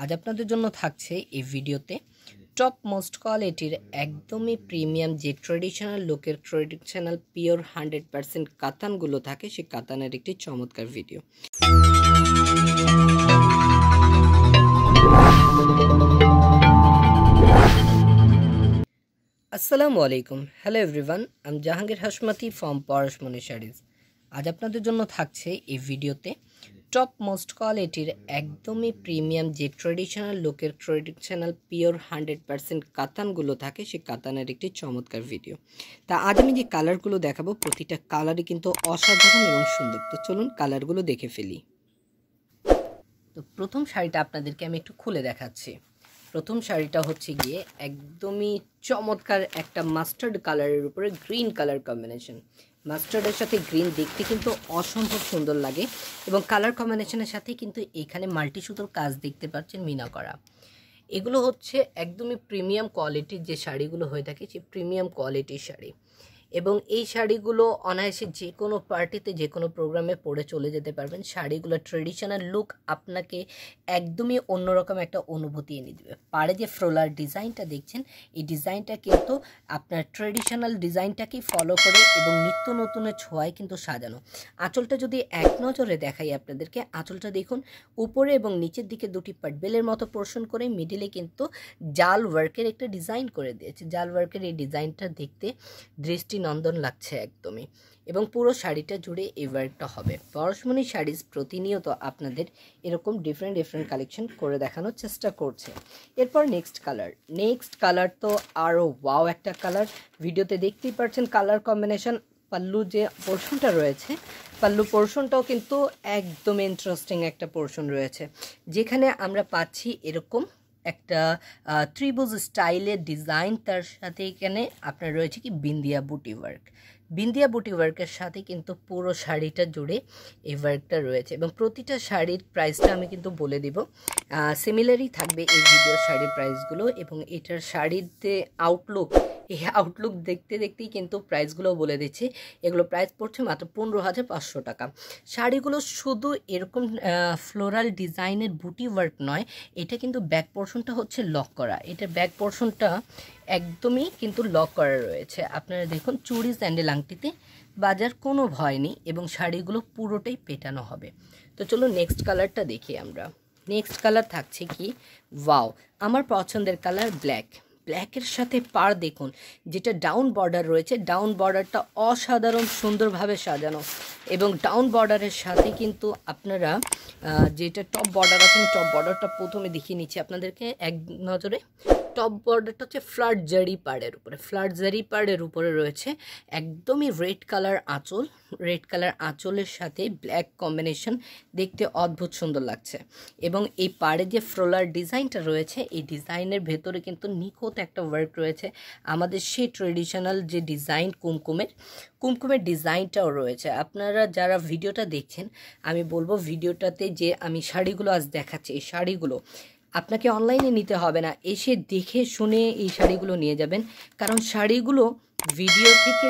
আজ আপনাদের জন্য থাকছে এই ভিডিওতে টপ মোস্ট কোয়ালিটির একদমই প্রিমিয়াম যে ট্রেডিশনাল লুকের ট্রেডিশনাল পিওর 100% কাতানগুলো থাকে সেই কাতানের একটি চমৎকার ভিডিও। আসসালামু আলাইকুম, হ্যালো এভরিওয়ান, আমি জাহাঙ্গীর হাশমাতি ফ্রম পরশমণি শাড়িজ। আজ আপনাদের জন্য থাকছে এই ভিডিওতে টপ মোস্ট কোয়ালিটির একদমই প্রিমিয়াম যে ট্রেডিশনাল লুকের ট্রেডিশনাল পিওর 100% কাতানগুলো থাকে সেই কাতানের একটি চমৎকার ভিডিও। তা আজ আমি যে কালারগুলো দেখাবো প্রতিটা কালারই কিন্তু অসাধারণ এবং সুন্দর। তো চলুন কালারগুলো দেখে ফেলি। তো প্রথম শাড়িটা আপনাদেরকে আমি একটু খুলে দেখাচ্ছি। প্রথম শাড়িটা হচ্ছে গিয়ে একদমই চমৎকার একটা মাস্টার্ড কালারের উপরে গ্রিন কালার কম্বিনেশন। মাস্টার্ডের সাথে গ্রিন দেখতে কিন্তু অসম্ভব সুন্দর লাগে এবং কালার কম্বিনেশনের সাথে কিন্তু এখানে মাল্টি সুতোর কাজ দেখতে পাচ্ছেন মিনা করা। এগুলো হচ্ছে একদমই প্রিমিয়াম কোয়ালিটির যে শাড়িগুলো হয়ে থাকে সেই প্রিমিয়াম কোয়ালিটির শাড়ি এবং এই শাড়িগুলো অনায়াসে যে কোনো পার্টিতে যে কোনো প্রোগ্রামে পরে চলে যেতে পারবেন। শাড়িগুলো ট্রেডিশনাল লুক আপনাকে একদমই অন্যরকম একটা অনুভূতি এনে দেবে। পাড়ে যে ফ্লোরাল ডিজাইনটা দেখছেন এই ডিজাইনটা কিন্তু আপনার ট্রেডিশনাল ডিজাইনটাকেই ফলো করে এবং নিত্য নতুনের ছোঁয়ায় কিন্তু সাজানো। আঁচলটা যদি এক নজরে দেখাই আপনাদেরকে, আঁচলটা দেখুন উপরে এবং নিচের দিকে দুটি পাটবেলের মতো পোর্শন করে মিডিলে কিন্তু জাল ওয়ার্কের একটা ডিজাইন করে দিয়েছে। জাল ওয়ার্কের এই ডিজাইনটা দেখতে দৃষ্টি নন্দন লাগছে একদমই এবং পুরো শাড়িটা জুড়ে এই ওয়ার্কটা হবে। পরশমণি শাড়িজ প্রতিনিয়ত আপনাদের এরকম ডিফারেন্ট কালেকশন করে দেখানোর চেষ্টা করছে। এরপর নেক্সট কালার তো আরও ওয়াও একটা কালার, ভিডিওতে দেখতেই পাচ্ছেন কালার কম্বিনেশন। পাল্লু যে পোর্শনটা রয়েছে পাল্লু পোর্শনটাও কিন্তু একদম ইন্টারেস্টিং একটা পোর্শন রয়েছে, যেখানে আমরা পাচ্ছি এরকম একটা ত্রিভুজ স্টাইলের ডিজাইন। তার সাথে এখানে আপনার রয়েছে কি বিন্দিয়া বুটি ওয়ার্ক। বিন্দিয়া বুটি ওয়ার্কের সাথে কিন্তু পুরো শাড়িটা জুড়ে এই ওয়ার্কটা রয়েছে এবং প্রতিটা শাড়ির প্রাইসটা আমি কিন্তু বলে দিব। সিমিলারই থাকবে এই ভিডিও শাড়ির প্রাইসগুলো এবং এটার শাড়ির যে এই আউটলুক দেখতেই কিন্তু প্রাইসগুলো বলে দিচ্ছি। এগুলো প্রাইস পড়ছে মাত্র 15,500 টাকা। শাড়িগুলো শুধু এরকম ফ্লোরাল ডিজাইনের বুটি ওয়ার্ক নয়, এটা কিন্তু ব্যাক পোর্শনটা হচ্ছে লক করা। এটার ব্যাক পোর্শনটা একদমই কিন্তু লক করা রয়েছে। আপনারা দেখুন চুড়ি স্যান্ডেল আংটিতে বাজার কোনো ভয় নেই এবং শাড়িগুলো পুরোটাই পেটানো হবে। তো চলো নেক্সট কালারটা দেখি আমরা। নেক্সট কালার থাকছে কি ওয়াও, আমার পছন্দের কালার ব্ল্যাকের সাথে পাড় দেখুন, যেটা ডাউন বর্ডার রয়েছে, ডাউন বর্ডারটা অসাধারণ সুন্দরভাবে সাজানো এবং ডাউন বর্ডারের সাথে কিন্তু আপনারা যেটা টপ বর্ডার আছে, টপ বর্ডারটা প্রথমে দেখিয়ে নিচ্ছি আপনাদেরকে এক নজরে। টপ বর্ডারটা হচ্ছে ফ্ল্যাট জারি পাড়ের উপরে রয়েছে একদমই রেড কালার আঁচলের সাথে ব্ল্যাক কম্বিনেশন, দেখতে অদ্ভুত সুন্দর লাগছে এবং এই পাড়ে যে ফ্লোরাল ডিজাইনটা রয়েছে এই ডিজাইনের ভেতরে কিন্তু নিখুঁত একটা ওয়ার্ক রয়েছে আমাদের সেই ট্রেডিশনাল যে ডিজাইন কুমকুমের ডিজাইনটাও রয়েছে। আপনারা যারা ভিডিওটা দেখছেন আমি বলবো ভিডিওটাতে যে আমি শাড়িগুলো আজ দেখাচ্ছি এই শাড়িগুলো আপনাকে অনলাইনে নিতে হবে না, এসে দেখে শুনে এই শাড়িগুলো নিয়ে যাবেন, কারণ শাড়িগুলো ভিডিও থেকে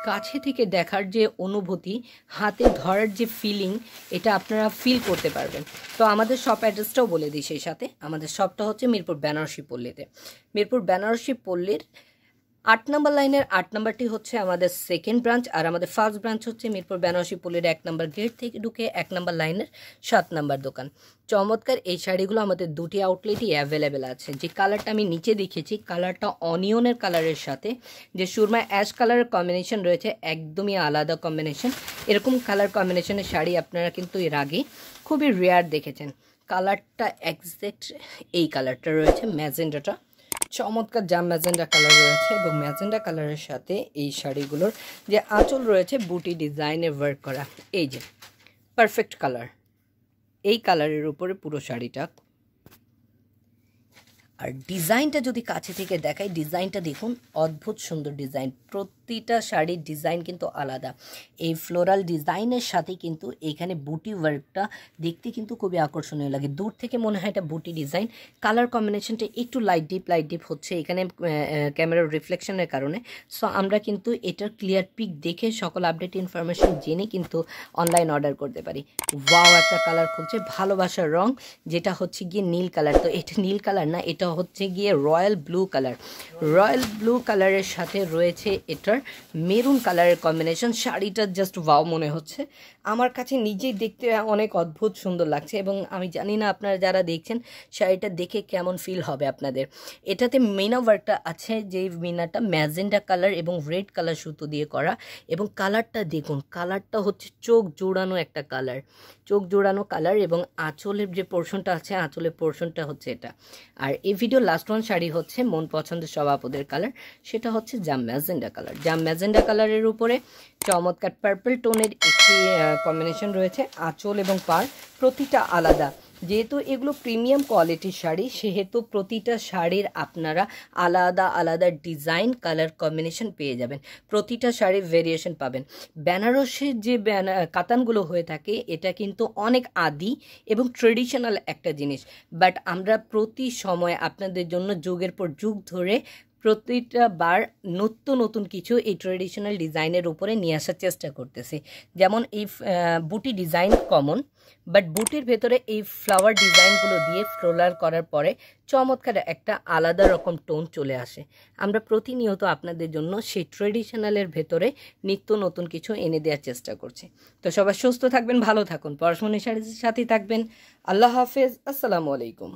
কাছে থেকে দেখার যে অনুভূতি, হাতে ধরার যে ফিলিং, এটা আপনারা ফিল করতে পারবেন। তো আমাদের শপ অ্যাড্রেসটাও বলে দিই সেই সাথে। আমাদের শপটা হচ্ছে মিরপুর বেনারসি পল্লীতে। মিরপুর বেনারসি পল্লীর 8 নম্বর লাইনের 8 নম্বরটি হচ্ছে আমাদের সেকেন্ড ব্রাঞ্চ, আর আমাদের ফার্স্ট ব্রাঞ্চ হচ্ছে মিরপুর বেনারসি পল্লীর 1 নম্বর গেট থেকে ঢুকে 1 নম্বর লাইনের 7 নম্বর দোকান। চমৎকার এই শাড়িগুলো আমাদের দুটি আউটলেটই অ্যাভেলেবেল আছে। যে কালারটা আমি নিচে দেখেছি কালারটা অনিয়নের কালারের সাথে যে সুরমা অ্যাশ কালারের কম্বিনেশন রয়েছে, একদমই আলাদা কম্বিনেশন। এরকম কালার কম্বিনেশনের শাড়ি আপনারা কিন্তু এর আগে খুবই রেয়ার দেখেছেন। কালারটা এক্স্যাক্ট এই কালারটা রয়েছে ম্যাজেন্ডাটা, চমৎকার জাম ম্যাজেন্ডা কালার রয়েছে এবং ম্যাজেন্ডা কালারের সাথে এই শাড়িগুলোর যে আঁচল রয়েছে বুটি ডিজাইনে ওয়ার্ক করা, এই যে পারফেক্ট কালার, এই কালারের উপরে পুরো শাড়িটা। আর ডিজাইনটা যদি কাছে থেকে দেখাই, ডিজাইনটা দেখুন অদ্ভুত সুন্দর ডিজাইন। প্রতিটা শাড়ির ডিজাইন কিন্তু আলাদা। এই ফ্লোরাল ডিজাইনের সাথে কিন্তু এখানে বুটি ওয়ার্কটা দেখতে কিন্তু খুবই আকর্ষণীয় লাগে। দূর থেকে মনে হয় এটা বুটি ডিজাইন। কালার কম্বিনেশনটা একটু লাইট ডিপ হচ্ছে এখানে ক্যামেরার রিফ্লেকশনের কারণে। সো আমরা কিন্তু এটার ক্লিয়ার পিক দেখে সকল আপডেট ইনফরমেশন জেনে কিন্তু অনলাইন অর্ডার করতে পারি। ওয়াও, একটা কালার খুলছে, ভালোবাসার রং, যেটা হচ্ছে গিয়ে নীল কালার। তো এটা নীল কালার না, এটা হচ্ছে গিয়ে royal blue colour. Royal blue কালারের সাথে রয়েছে এটার মেরুন কালারের কম্বিনেশন। শাড়িটা জাস্ট ওয়াও মনে হচ্ছে, আমার কাছে নিজেই দেখতে অনেক অদ্ভুত সুন্দর লাগছে, এবং আমি জানি না আপনারা যারা দেখছেন শাড়িটা দেখে কেমন ফিল হবে আপনাদের। এটাতে মিনা ওয়ার্কটা আছে, যে মিনাটা ম্যাজেন্ডা কালার এবং রেড কালার সুতো দিয়ে করা, এবং কালারটা দেখুন, কালারটা হচ্ছে চোখ জোড়ানো একটা কালার, চোখ জোড়ানো কালার। এবং আঁচলের যে পোর্শনটা আছে, আঁচলের পোর্শনটা হচ্ছে এটা। আর এই ভিডিও লাস্ট ওয়ান শাড়ি হচ্ছে মন পছন্দের সব আপুদের কালার, সেটা হচ্ছে জাম ম্যাজেন্ডা কালার। জাম ম্যাজেন্ডা কালারের উপরে চমৎকার পার্পল টোনের একটি কম্বিনেশন রয়েছে। আঁচল এবং পাড় প্রতিটা আলাদা। যেহেতু এগুলো প্রিমিয়াম কোয়ালিটির শাড়ি, সেহেতু প্রতিটা শাড়ির আপনারা আলাদা আলাদা ডিজাইন, কালার কম্বিনেশন পেয়ে যাবেন। প্রতিটা শাড়ির ভেরিয়েশন পাবেন। বেনারসের যে কাতানগুলো হয়ে থাকে, এটা কিন্তু অনেক আদি এবং ট্রেডিশনাল একটা জিনিস, বাট আমরা প্রতি সময় আপনাদের জন্য যুগের পর যুগ ধরে প্রতিটা বার নতুন কিছু এই ট্রেডিশনাল ডিজাইনের উপরে নিয়ে আসার চেষ্টা করতেছি। যেমন এই বুটি ডিজাইন কমন, বাট বুটির ভেতরে এই ফ্লাওয়ার ডিজাইনগুলো দিয়ে ফ্লোরাল করার পরে চমৎকার একটা আলাদা রকম টোন চলে আসে। আমরা প্রতিনিয়ত আপনাদের জন্য সেই ট্রেডিশনালের ভেতরে নিত্য নতুন কিছু এনে দেওয়ার চেষ্টা করছি। তো সবাই সুস্থ থাকবেন, ভালো থাকুন, পরশমণি শাড়ির সাথেই থাকবেন। আল্লাহ হাফেজ, আসসালামু আলাইকুম।